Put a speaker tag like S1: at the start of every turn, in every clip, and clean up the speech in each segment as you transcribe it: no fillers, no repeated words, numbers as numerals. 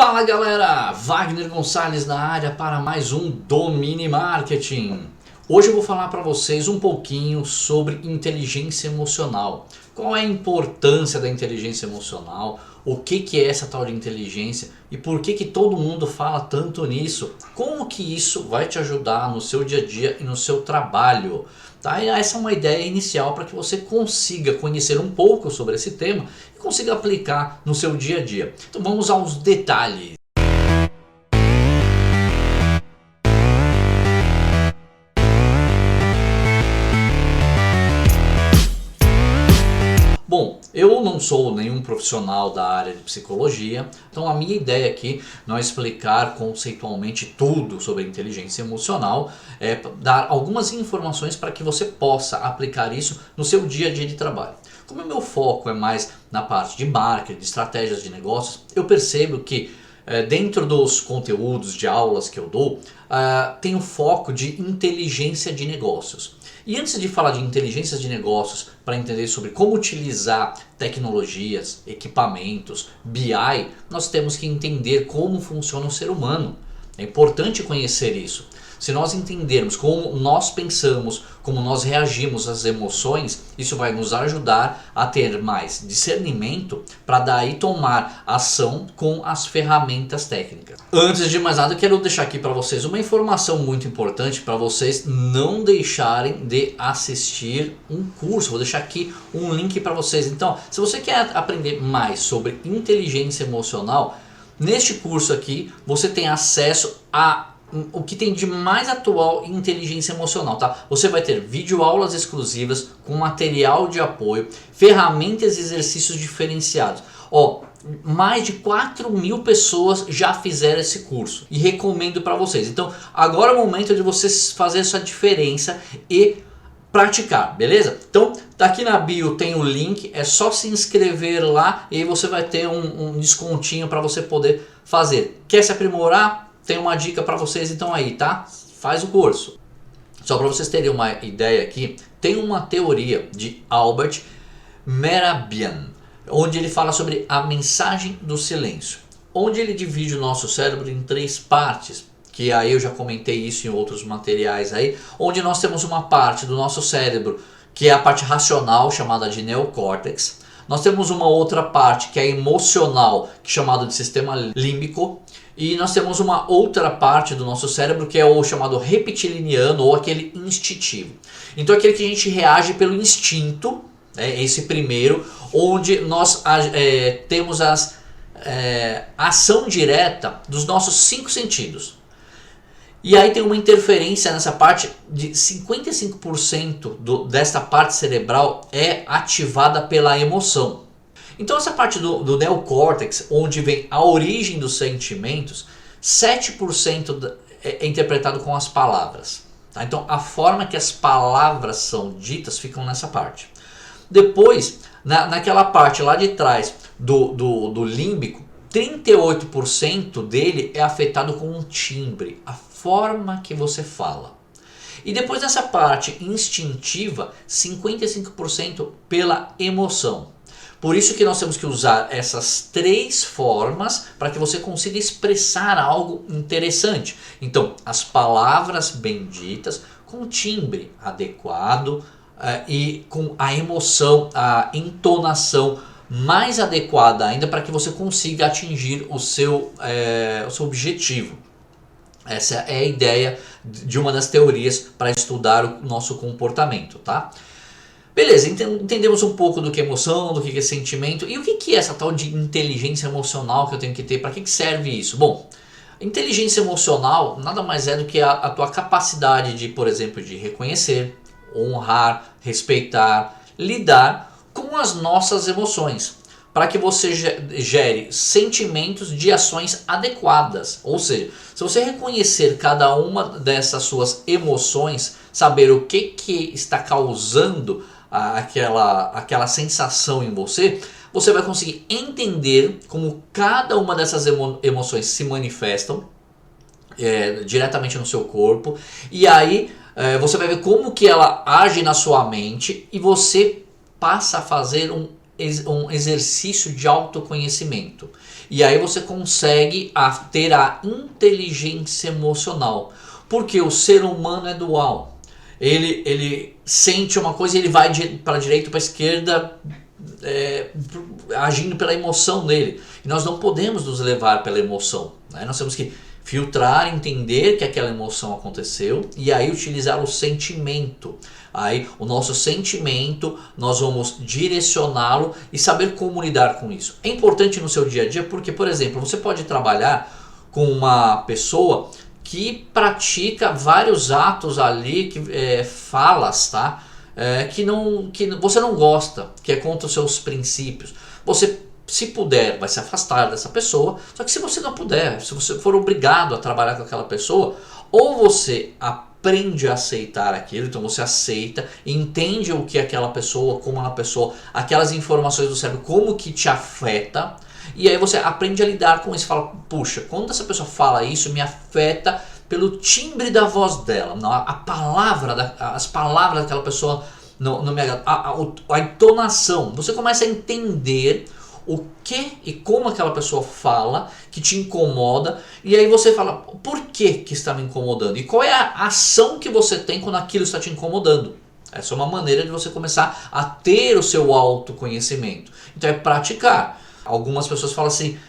S1: Fala galera, Wagner Gonçalves na área para mais um Domine Marketing. Hoje eu vou falar para vocês um pouquinho sobre inteligência emocional. Qual é a importância da inteligência emocional, o que é essa tal de inteligência e por que todo mundo fala tanto nisso. Como que isso vai te ajudar no seu dia a dia e no seu trabalho. Tá? E essa é uma ideia inicial para que você consiga conhecer um pouco sobre esse tema e consiga aplicar no seu dia a dia. Então vamos aos detalhes. Bom, eu não sou nenhum profissional da área de psicologia, então a minha ideia aqui não é explicar conceitualmente tudo sobre inteligência emocional, é dar algumas informações para que você possa aplicar isso no seu dia a dia de trabalho. Como o meu foco é mais na parte de marketing, de estratégias de negócios, eu percebo que dentro dos conteúdos de aulas que eu dou, tem o foco de inteligência de negócios. E antes de falar de inteligência de negócios, para entender sobre como utilizar tecnologias, equipamentos, BI, nós temos que entender como funciona o ser humano. É importante conhecer isso. Se nós entendermos como nós pensamos, como nós reagimos às emoções, isso vai nos ajudar a ter mais discernimento para daí tomar ação com as ferramentas técnicas. Antes de mais nada, eu quero deixar aqui para vocês uma informação muito importante para vocês não deixarem de assistir um curso. Vou deixar aqui um link para vocês. Então, se você quer aprender mais sobre inteligência emocional, neste curso aqui você tem acesso a o que tem de mais atual em inteligência emocional, tá? Você vai ter videoaulas exclusivas com material de apoio, ferramentas e exercícios diferenciados. Mais de 4.000 pessoas já fizeram esse curso e recomendo para vocês. Então agora é o momento de vocês fazer essa diferença e praticar, beleza? Então tá aqui na bio, tem o link, é só se inscrever lá e aí você vai ter um descontinho para você poder fazer. Quer se aprimorar? Tem uma dica para vocês então aí, tá? Faz o curso. Só para vocês terem uma ideia aqui, tem uma teoria de Albert Mehrabian, onde ele fala sobre a mensagem do silêncio, onde ele divide o nosso cérebro em 3 partes, que aí eu já comentei isso em outros materiais aí, onde nós temos uma parte do nosso cérebro que é a parte racional, chamada de neocórtex. Nós temos uma outra parte que é emocional, que é chamada de sistema límbico. E nós temos uma outra parte do nosso cérebro que é o chamado reptiliano ou aquele instintivo. Então aquele que a gente reage pelo instinto, esse primeiro, onde nós temos a ação direta dos nossos 5 sentidos. E aí tem uma interferência nessa parte de 55% desta parte cerebral é ativada pela emoção. Então essa parte do neocórtex, onde vem a origem dos sentimentos, 7% é interpretado com as palavras. Tá? Então a forma que as palavras são ditas ficam nessa parte. Depois, naquela parte lá de trás do límbico, 38% dele é afetado com um timbre, a forma que você fala. E depois nessa parte instintiva, 55% pela emoção. Por isso que nós temos que usar essas 3 formas para que você consiga expressar algo interessante. Então, as palavras bem ditas, com timbre adequado e com a emoção, a entonação mais adequada ainda para que você consiga atingir o seu objetivo. Essa é a ideia de uma das teorias para estudar o nosso comportamento, tá? Beleza, entendemos um pouco do que é emoção, do que é sentimento. E o que é essa tal de inteligência emocional que eu tenho que ter? Para que serve isso? Bom, inteligência emocional nada mais é do que a tua capacidade de, por exemplo, de reconhecer, honrar, respeitar, lidar com as nossas emoções. Para que você gere sentimentos de ações adequadas. Ou seja, se você reconhecer cada uma dessas suas emoções, saber o que está causando aquela sensação em você, você vai conseguir entender como cada uma dessas emoções se manifestam diretamente no seu corpo. E aí você vai ver como que ela age na sua mente e você passa a fazer um exercício de autoconhecimento. E aí você consegue ter a inteligência emocional. Porque o ser humano é dual. Ele sente uma coisa e ele vai para a direita ou para a esquerda, agindo pela emoção dele. E nós não podemos nos levar pela emoção, né? Nós temos que filtrar, entender que aquela emoção aconteceu e aí utilizar o sentimento. Aí o nosso sentimento, nós vamos direcioná-lo e saber como lidar com isso. É importante no seu dia a dia porque, por exemplo, você pode trabalhar com uma pessoa que pratica vários atos ali, falas, tá? Que você não gosta, que é contra os seus princípios. Você, se puder, vai se afastar dessa pessoa. Só que se você não puder, se você for obrigado a trabalhar com aquela pessoa, ou você aprende a aceitar aquilo, então você aceita, entende o que aquela pessoa, como uma pessoa, aquelas informações do cérebro, como que te afeta, e aí você aprende a lidar com isso. Fala, puxa, quando essa pessoa fala isso, me afeta pelo timbre da voz dela, as palavras daquela pessoa não me agradam, a entonação. Você começa a entender o que e como aquela pessoa fala que te incomoda, e aí você fala, por que está me incomodando? E qual é a ação que você tem quando aquilo está te incomodando? Essa é uma maneira de você começar a ter o seu autoconhecimento. Então é praticar. Algumas pessoas falam assim,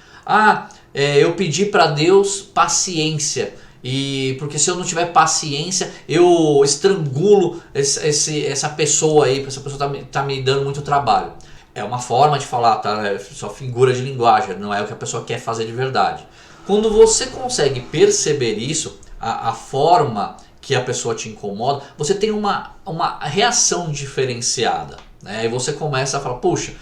S1: eu pedi para Deus paciência, e porque se eu não tiver paciência, eu estrangulo essa pessoa aí, essa pessoa tá me dando muito trabalho. É uma forma de falar, tá? É só figura de linguagem, não é o que a pessoa quer fazer de verdade. Quando você consegue perceber isso, a forma que a pessoa te incomoda, você tem uma reação diferenciada, né? E você começa a falar, puxa,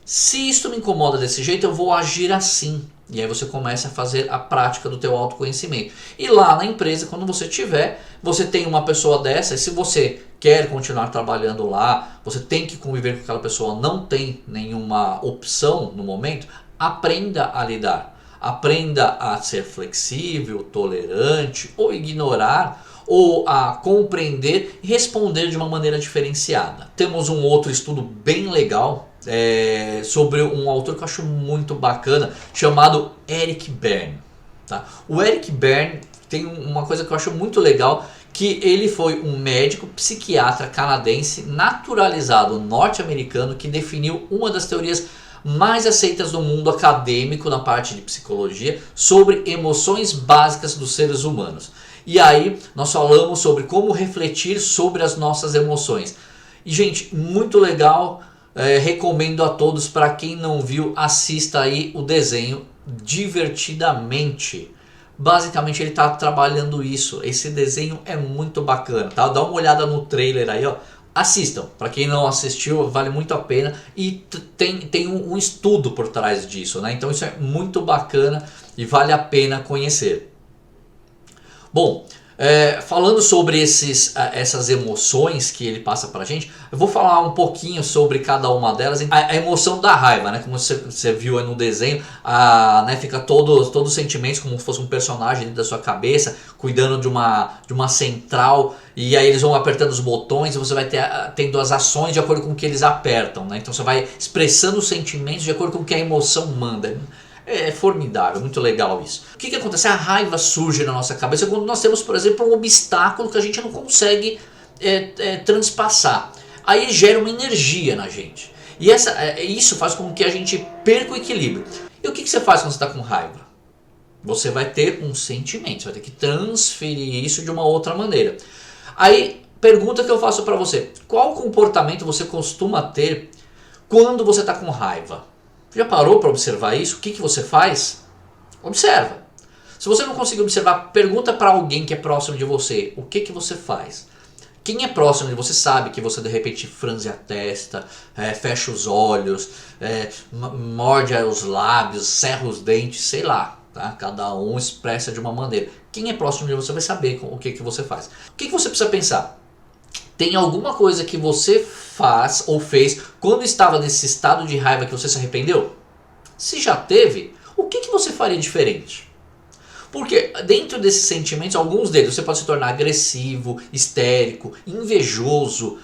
S1: se isto me incomoda desse jeito, eu vou agir assim. E aí você começa a fazer a prática do teu autoconhecimento. E lá na empresa, quando você tiver, você tem uma pessoa dessa, e se você quer continuar trabalhando lá, você tem que conviver com aquela pessoa, não tem nenhuma opção no momento, aprenda a lidar. Aprenda a ser flexível, tolerante, ou ignorar, ou a compreender e responder de uma maneira diferenciada. Temos um outro estudo bem legal, sobre um autor que eu acho muito bacana, chamado Eric Berne. Tá? O Eric Berne tem uma coisa que eu acho muito legal, que ele foi um médico psiquiatra canadense naturalizado norte-americano que definiu uma das teorias mais aceitas no mundo acadêmico na parte de psicologia sobre emoções básicas dos seres humanos. E aí nós falamos sobre como refletir sobre as nossas emoções. E gente, muito legal. Recomendo a todos, para quem não viu, assista aí o desenho Divertidamente. Basicamente ele está trabalhando isso. Esse desenho é muito bacana, tá? Dá uma olhada no trailer aí, ó. Assistam, para quem não assistiu, vale muito a pena. E tem um estudo por trás disso, né? Então isso é muito bacana e vale a pena conhecer. Bom, falando sobre essas emoções que ele passa pra gente, eu vou falar um pouquinho sobre cada uma delas. A emoção da raiva, né? Como você viu aí no desenho, né? Fica todos os sentimentos como se fosse um personagem dentro da sua cabeça, cuidando de uma central, e aí eles vão apertando os botões e você vai tendo as ações de acordo com o que eles apertam, né? Então você vai expressando os sentimentos de acordo com o que a emoção manda. É formidável, muito legal isso. O que acontece? A raiva surge na nossa cabeça quando nós temos, por exemplo, um obstáculo que a gente não consegue transpassar. Aí gera uma energia na gente. E isso faz com que a gente perca o equilíbrio. E o que você faz quando você está com raiva? Você vai ter um sentimento, você vai ter que transferir isso de uma outra maneira. Aí, pergunta que eu faço para você. Qual comportamento você costuma ter quando você está com raiva? Já parou para observar isso? O que você faz? Observa. Se você não conseguir observar, pergunta para alguém que é próximo de você. O que você faz? Quem é próximo de você sabe que você de repente franze a testa, fecha os olhos, morde os lábios, cerra os dentes, sei lá. Tá? Cada um expressa de uma maneira. Quem é próximo de você vai saber o que você faz. O que você precisa pensar? Tem alguma coisa que você faz ou fez quando estava nesse estado de raiva que você se arrependeu? Se já teve, o que você faria diferente? Porque dentro desses sentimentos, alguns deles, você pode se tornar agressivo, histérico, invejoso,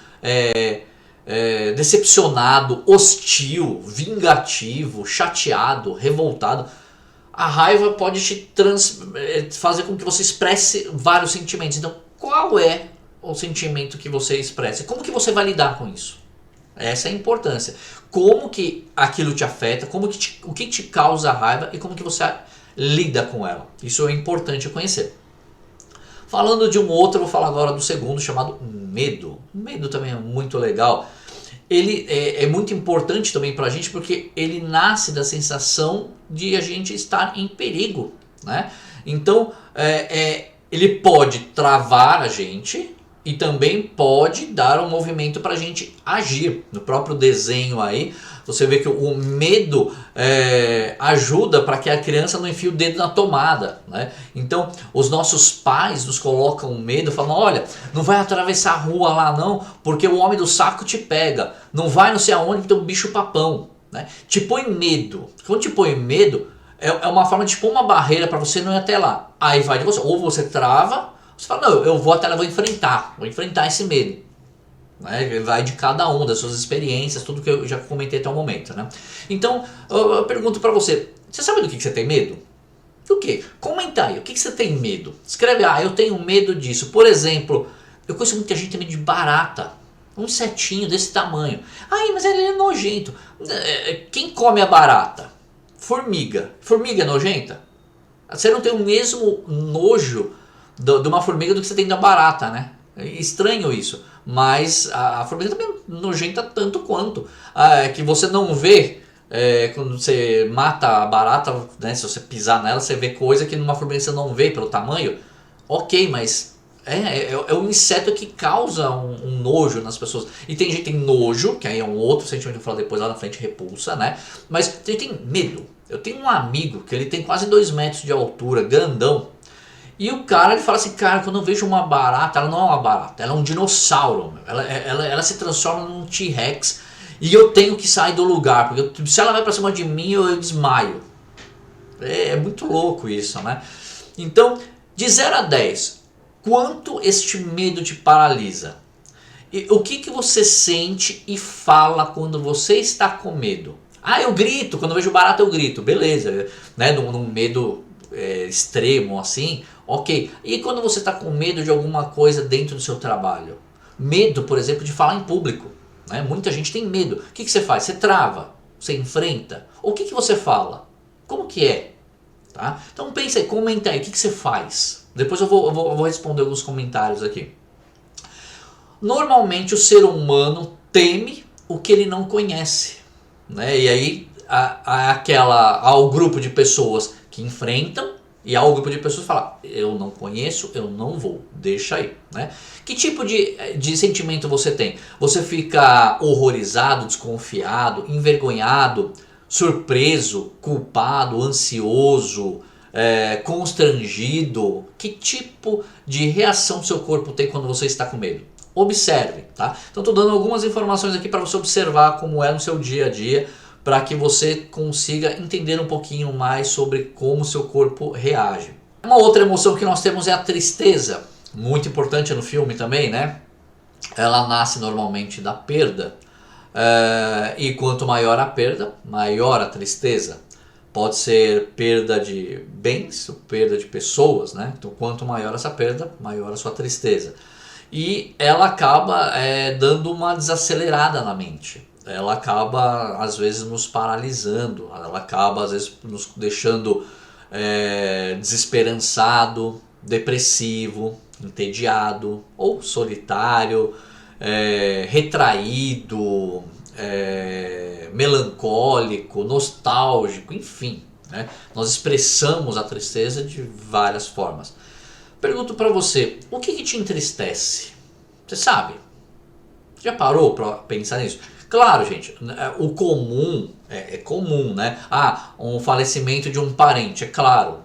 S1: decepcionado, hostil, vingativo, chateado, revoltado. A raiva pode fazer com que você expresse vários sentimentos. Então, qual é o sentimento que você expressa? Como que você vai lidar com isso? Essa é a importância. Como que aquilo te afeta, o que te causa raiva e como que você lida com ela. Isso é importante conhecer. Falando de um outro, eu vou falar agora do segundo, chamado medo. O medo também é muito legal. Ele é muito importante também pra gente porque ele nasce da sensação de a gente estar em perigo, né? Então, ele pode travar a gente e também pode dar um movimento pra gente agir. No próprio desenho aí, você vê que o medo ajuda para que a criança não enfie o dedo na tomada, né? Então, os nossos pais nos colocam medo, falam, olha, não vai atravessar a rua lá não, porque o homem do saco te pega. Não vai não sei aonde, porque tem um bicho papão, né? Te põe medo. Quando te põe medo, é uma forma de pôr uma barreira para você não ir até lá. Aí vai de você. Ou você trava, você fala, não, eu vou até lá, vou enfrentar esse medo. Né? Vai de cada um, das suas experiências, tudo que eu já comentei até o momento, né? Então, eu pergunto pra você, você sabe do que você tem medo? Do que? Comenta aí, o que você tem medo? Escreve, eu tenho medo disso. Por exemplo, eu conheço muita gente que tem medo de barata. Um insetinho desse tamanho. Mas ele é nojento. Quem come a barata? Formiga. Formiga é nojenta? Você não tem o mesmo nojo de uma formiga do que você tem da barata, né? É estranho isso. Mas a formiga também é nojenta tanto quanto. Que você não vê quando você mata a barata, né? Se você pisar nela, você vê coisa que numa formiga você não vê pelo tamanho. Ok, mas é um inseto que causa um nojo nas pessoas. E tem gente que tem nojo, que aí é um outro sentimento que eu falo depois lá na frente, repulsa, né? Mas tem gente que tem medo. Eu tenho um amigo que ele tem quase 2 metros de altura, grandão. E o cara, ele fala assim, cara, quando eu vejo uma barata, ela não é uma barata, ela é um dinossauro. Ela se transforma num T-Rex e eu tenho que sair do lugar, porque se ela vai pra cima de mim, eu desmaio. É muito louco isso, né? Então, de 0 a 10, quanto este medo te paralisa? E o que você sente e fala quando você está com medo? Eu grito, quando eu vejo barata eu grito, beleza, né? Num medo extremo assim, ok. E quando você está com medo de alguma coisa dentro do seu trabalho? Medo, por exemplo, de falar em público, né? Muita gente tem medo. O que você faz? Você trava, você enfrenta? Ou o que você fala? Como que é? Tá? Então pensa aí, comenta aí, o que você faz? Depois eu vou responder alguns comentários aqui. Normalmente o ser humano teme o que ele não conhece, né? E aí há o grupo de pessoas que enfrentam e há o grupo de pessoas que falam, eu não conheço, eu não vou, deixa aí, né? Que tipo de sentimento você tem? Você fica horrorizado, desconfiado, envergonhado, surpreso, culpado, ansioso, constrangido? Que tipo de reação seu corpo tem quando você está com medo? Observe, tá? Então estou dando algumas informações aqui para você observar como é no seu dia a dia, para que você consiga entender um pouquinho mais sobre como o seu corpo reage. Uma outra emoção que nós temos é a tristeza, muito importante no filme também, né? Ela nasce normalmente da perda, e quanto maior a perda, maior a tristeza. Pode ser perda de bens, perda de pessoas, né? Então quanto maior essa perda, maior a sua tristeza. E ela acaba dando uma desacelerada na mente. Ela acaba às vezes nos paralisando, ela acaba às vezes nos deixando desesperançado, depressivo, entediado ou solitário, retraído, melancólico, nostálgico, enfim, né? Nós expressamos a tristeza de várias formas. Pergunto pra você, o que te entristece? Você sabe? Já parou pra pensar nisso? Claro, gente, o comum é comum, né? Um falecimento de um parente, é claro,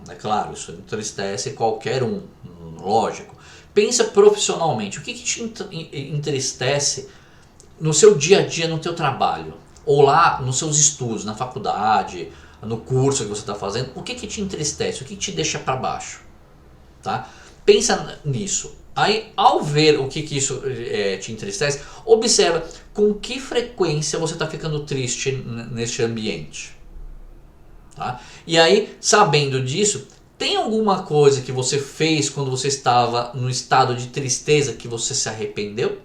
S1: isso entristece qualquer um, lógico. Pensa profissionalmente, o que te entristece no seu dia a dia, no teu trabalho? Ou lá nos seus estudos, na faculdade, no curso que você está fazendo, o que te entristece, o que te deixa para baixo? Tá? Pensa nisso. Aí, ao ver o que isso te entristece, observa com que frequência você está ficando triste neste ambiente. Tá? E aí, sabendo disso, tem alguma coisa que você fez quando você estava no estado de tristeza que você se arrependeu?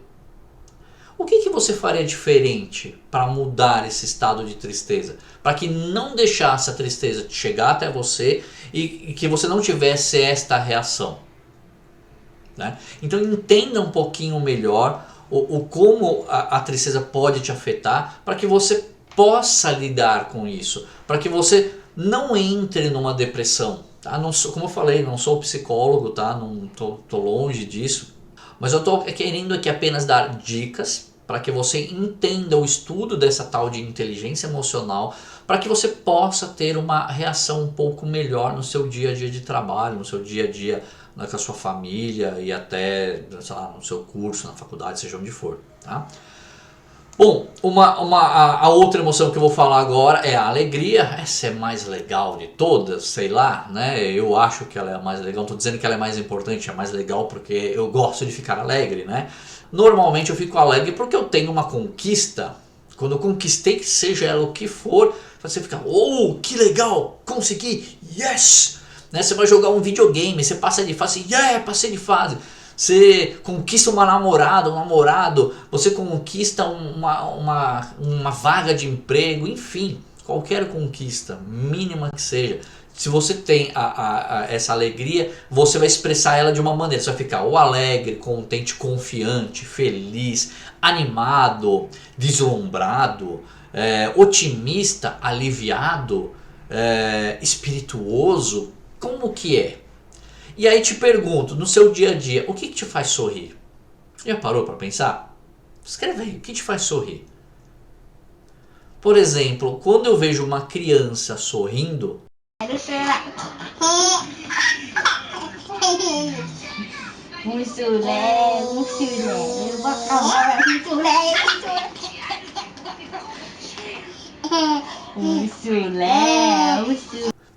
S1: O que você faria diferente para mudar esse estado de tristeza? Para que não deixasse a tristeza chegar até você e que você não tivesse esta reação. Né? Então entenda um pouquinho melhor o como a tristeza pode te afetar para que você possa lidar com isso. Para que você não entre numa depressão. Tá? Não sou, como eu falei, não sou psicólogo, tá? Não tô longe disso. Mas eu estou querendo aqui apenas dar dicas para que você entenda o estudo dessa tal de inteligência emocional, para que você possa ter uma reação um pouco melhor no seu dia a dia de trabalho, no seu dia a dia com a sua família e até, sei lá, no seu curso, na faculdade, seja onde for. Tá? Bom, a outra emoção que eu vou falar agora é a alegria. Essa é mais legal de todas, sei lá, né? Eu acho que ela é a mais legal, não estou dizendo que ela é mais importante, é mais legal porque eu gosto de ficar alegre, né? Normalmente eu fico alegre porque eu tenho uma conquista. Quando eu conquistei, seja ela o que for, você fica, oh, que legal, consegui, yes! Né? Você vai jogar um videogame, você passa de fase, yeah, passei de fase. Você conquista uma namorada, um namorado, você conquista uma vaga de emprego, enfim, qualquer conquista, mínima que seja. Se você tem essa alegria, você vai expressar ela de uma maneira. Você vai ficar ou alegre, contente, confiante, feliz, animado, deslumbrado, otimista, aliviado, espirituoso. Como que é? E aí te pergunto, no seu dia a dia, o que te faz sorrir? Já parou para pensar? Escreve aí, o que te faz sorrir? Por exemplo, quando eu vejo uma criança sorrindo...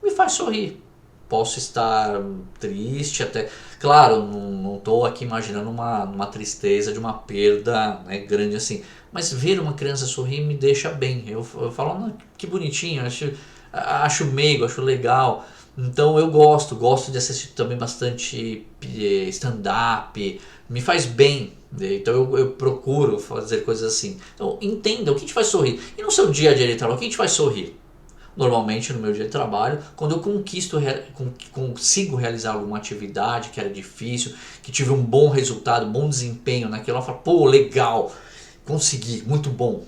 S1: me faz sorrir. Posso estar triste até... Claro, não estou aqui imaginando uma tristeza de uma perda, né, grande assim. Mas ver uma criança sorrir me deixa bem. Eu falo, que bonitinho, acho meigo, acho legal. Então eu gosto de assistir também bastante stand-up. Me faz bem. Então eu procuro fazer coisas assim. Então entenda o que te faz sorrir. E no seu dia a dia de trabalho, o que te faz sorrir? Normalmente no meu dia de trabalho, quando eu consigo realizar alguma atividade que era difícil, que tive um bom resultado, um bom desempenho naquilo, eu falo, pô, legal, consegui, muito bom,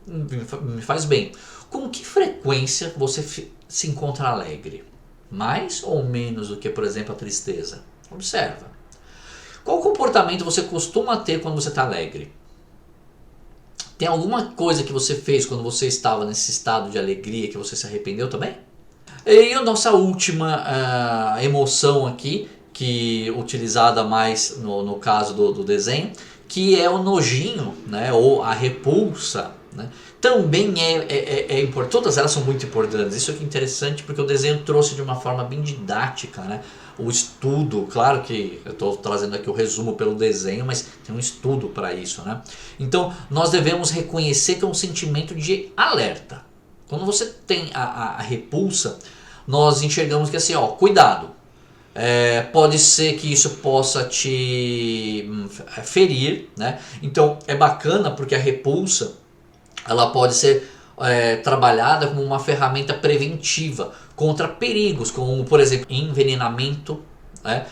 S1: me faz bem. Com que frequência você se encontra alegre? Mais ou menos do que, por exemplo, a tristeza? Observa. Qual comportamento você costuma ter quando você está alegre? Tem alguma coisa que você fez quando você estava nesse estado de alegria que você se arrependeu também? E a nossa última emoção aqui, que utilizada mais no caso do desenho, que é o nojinho, né, ou a repulsa, né? Também é importante, todas elas são muito importantes. Isso aqui é interessante porque o desenho trouxe de uma forma bem didática, né, o estudo. Claro que eu estou trazendo aqui o resumo pelo desenho, mas tem um estudo para isso, né? Então nós devemos reconhecer que é um sentimento de alerta. Quando você tem a repulsa, nós enxergamos que assim, ó, cuidado, pode ser que isso possa te ferir, né? Então é bacana porque a repulsa ela pode ser trabalhada como uma ferramenta preventiva contra perigos, como por exemplo envenenamento, né?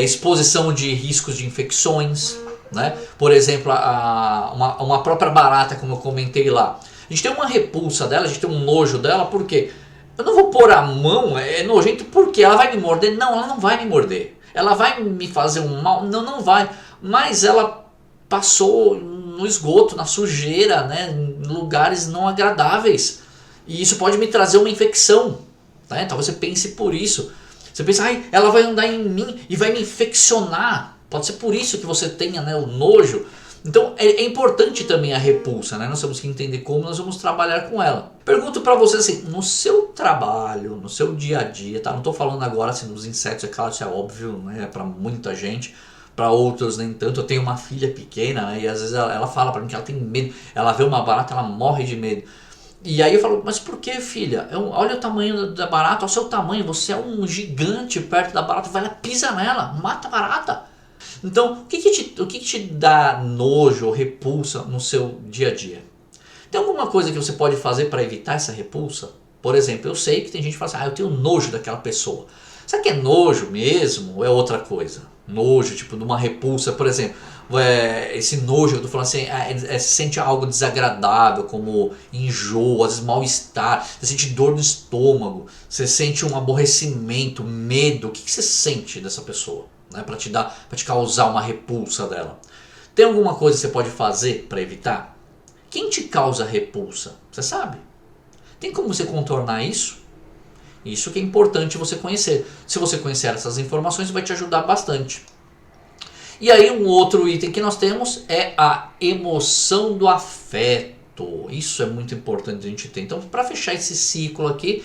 S1: Exposição de riscos de infecções, né? Por exemplo, uma própria barata, como eu comentei lá. A gente tem uma repulsa dela, a gente tem um nojo dela, por quê? Eu não vou pôr a mão, é nojento, porque ela vai me morder? Não, ela não vai me morder. Ela vai me fazer um mal? Não, não vai. Mas ela passou no esgoto, na sujeira, né, em lugares não agradáveis. E isso pode me trazer uma infecção. Né? Então você pense por isso. Você pensa, ai, ela vai andar em mim e vai me infeccionar. Pode ser por isso que você tenha, né, o nojo. Então é importante também a repulsa, né? Nós temos que entender como nós vamos trabalhar com ela. Pergunto para você assim, no seu trabalho, no seu dia a dia, tá? Não estou falando agora assim dos insetos, é claro, isso é óbvio, né? Para muita gente. para outros nem tanto. Eu tenho uma filha pequena, né, e às vezes ela fala para mim que ela tem medo, ela vê uma barata, ela morre de medo. E aí eu falo, mas por que, filha? Olha o tamanho da barata, olha o seu tamanho, você é um gigante perto da barata, vai lá, pisa nela, mata a barata. Então, o que te dá nojo ou repulsa no seu dia a dia? Tem alguma coisa que você pode fazer para evitar essa repulsa? Por exemplo, eu sei que tem gente que fala assim, eu tenho nojo daquela pessoa. Será que é nojo mesmo ou é outra coisa? Nojo, tipo, numa repulsa, por exemplo, esse nojo, eu tô falando assim, você sente algo desagradável, como enjoo, às vezes mal-estar, você sente dor no estômago, você sente um aborrecimento, medo, o que você sente dessa pessoa, né, para te causar uma repulsa dela? Tem alguma coisa que você pode fazer para evitar? Quem te causa repulsa? Você sabe? Tem como você contornar isso? Isso que é importante você conhecer. Se você conhecer essas informações, vai te ajudar bastante. E aí um outro item que nós temos é a emoção do afeto. Isso é muito importante a gente ter. Então, para fechar esse ciclo aqui,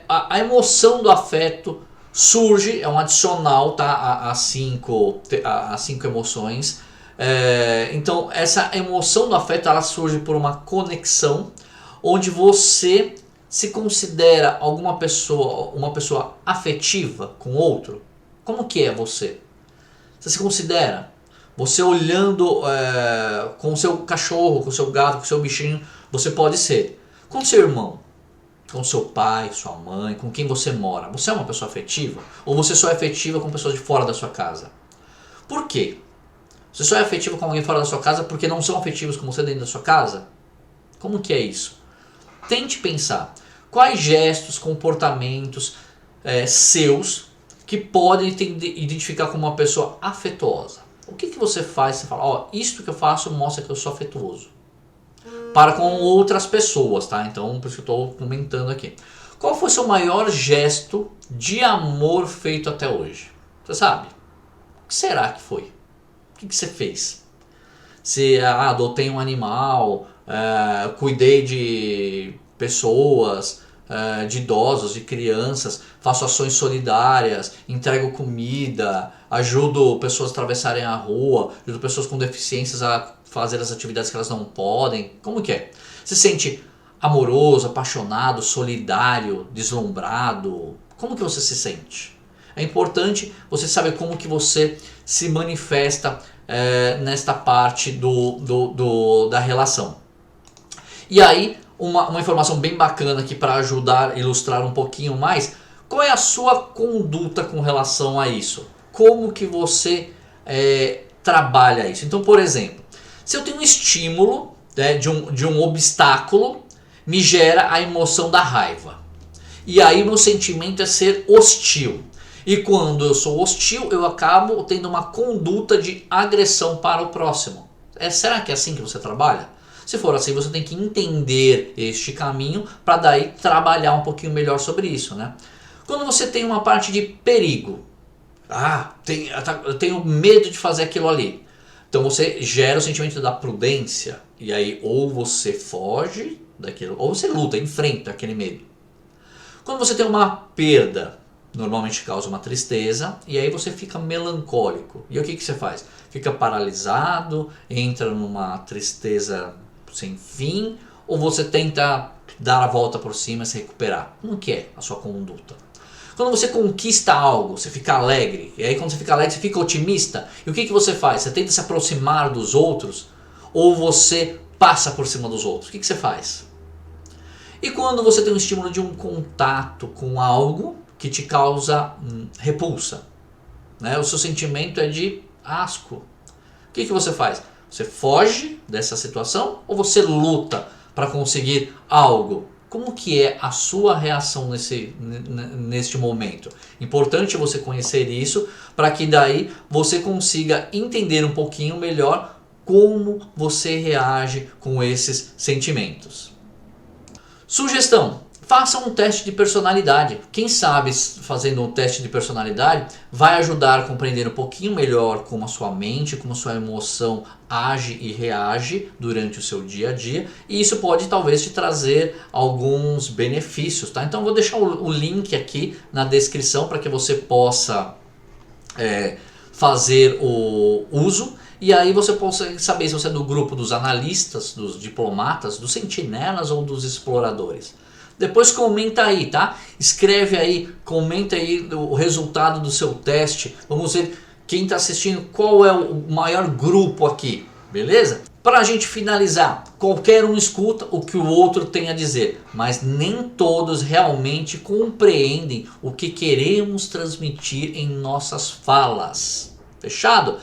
S1: a emoção do afeto surge, é um adicional, tá, às cinco emoções. Então, essa emoção do afeto, ela surge por uma conexão, onde você se considera uma pessoa afetiva com outro. Como que é você? Você se considera? Você olhando com o seu cachorro, com o seu gato, com o seu bichinho, você pode ser. Com o seu irmão, com o seu pai, sua mãe, com quem você mora. Você é uma pessoa afetiva? Ou você só é afetiva com pessoas de fora da sua casa? Por quê? Você só é afetivo com alguém fora da sua casa porque não são afetivos com você dentro da sua casa? Como que é isso? Tente pensar quais gestos, comportamentos seus que podem te identificar como uma pessoa afetuosa. O que você faz? Você fala, isto que eu faço mostra que eu sou afetuoso. Para com outras pessoas, tá? Então, por isso que eu estou comentando aqui. Qual foi o seu maior gesto de amor feito até hoje? Você sabe? O que será que foi? O que você fez? Se adotei um animal, cuidei de pessoas, de idosos, de crianças, faço ações solidárias, entrego comida, ajudo pessoas a atravessarem a rua, ajudo pessoas com deficiências a fazer as atividades que elas não podem. Como que é? Se sente amoroso, apaixonado, solidário, deslumbrado? Como que você se sente? É importante você saber como que você se manifesta nesta parte da relação. E aí, uma informação bem bacana aqui para ajudar a ilustrar um pouquinho mais, qual é a sua conduta com relação a isso? Como que você trabalha isso? Então, por exemplo, se eu tenho um estímulo, né, de um obstáculo, me gera a emoção da raiva. E aí o meu sentimento é ser hostil. E quando eu sou hostil, eu acabo tendo uma conduta de agressão para o próximo. Será que é assim que você trabalha? Se for assim, você tem que entender este caminho para daí trabalhar um pouquinho melhor sobre isso, né? Quando você tem uma parte de perigo, eu tenho medo de fazer aquilo ali. Então você gera o sentimento da prudência, e aí ou você foge daquilo, ou você luta, enfrenta aquele medo. Quando você tem uma perda, normalmente causa uma tristeza, e aí você fica melancólico. E o que você faz? Fica paralisado, entra numa tristeza sem fim, ou você tenta dar a volta por cima e se recuperar? Como que é a sua conduta? Quando você conquista algo, você fica alegre, e aí quando você fica alegre, você fica otimista, e o que você faz? Você tenta se aproximar dos outros, ou você passa por cima dos outros? O que você faz? E quando você tem um estímulo de um contato com algo que te causa repulsa, né? O seu sentimento é de asco. O que você faz? Você foge dessa situação ou você luta para conseguir algo? Como que é a sua reação neste momento? Importante você conhecer isso para que daí você consiga entender um pouquinho melhor como você reage com esses sentimentos. Sugestão: faça um teste de personalidade. Quem sabe fazendo um teste de personalidade vai ajudar a compreender um pouquinho melhor como a sua mente, como a sua emoção age e reage durante o seu dia a dia. E isso pode talvez te trazer alguns benefícios, tá? Então eu vou deixar o link aqui na descrição para que você possa fazer o uso. E aí você consegue saber se você é do grupo dos analistas, dos diplomatas, dos sentinelas ou dos exploradores. Depois comenta aí, tá? Escreve aí, comenta aí o resultado do seu teste. Vamos ver quem está assistindo, qual é o maior grupo aqui, beleza? Para a gente finalizar, qualquer um escuta o que o outro tem a dizer, mas nem todos realmente compreendem o que queremos transmitir em nossas falas. Fechado?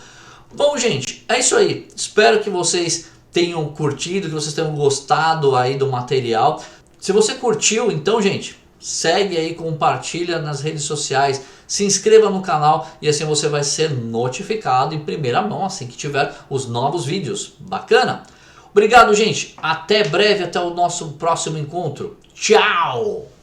S1: Bom, gente, é isso aí. Espero que vocês tenham curtido, que vocês tenham gostado aí do material. Se você curtiu, então, gente, segue aí, compartilha nas redes sociais, se inscreva no canal e assim você vai ser notificado em primeira mão assim que tiver os novos vídeos. Bacana? Obrigado, gente. Até breve, até o nosso próximo encontro. Tchau!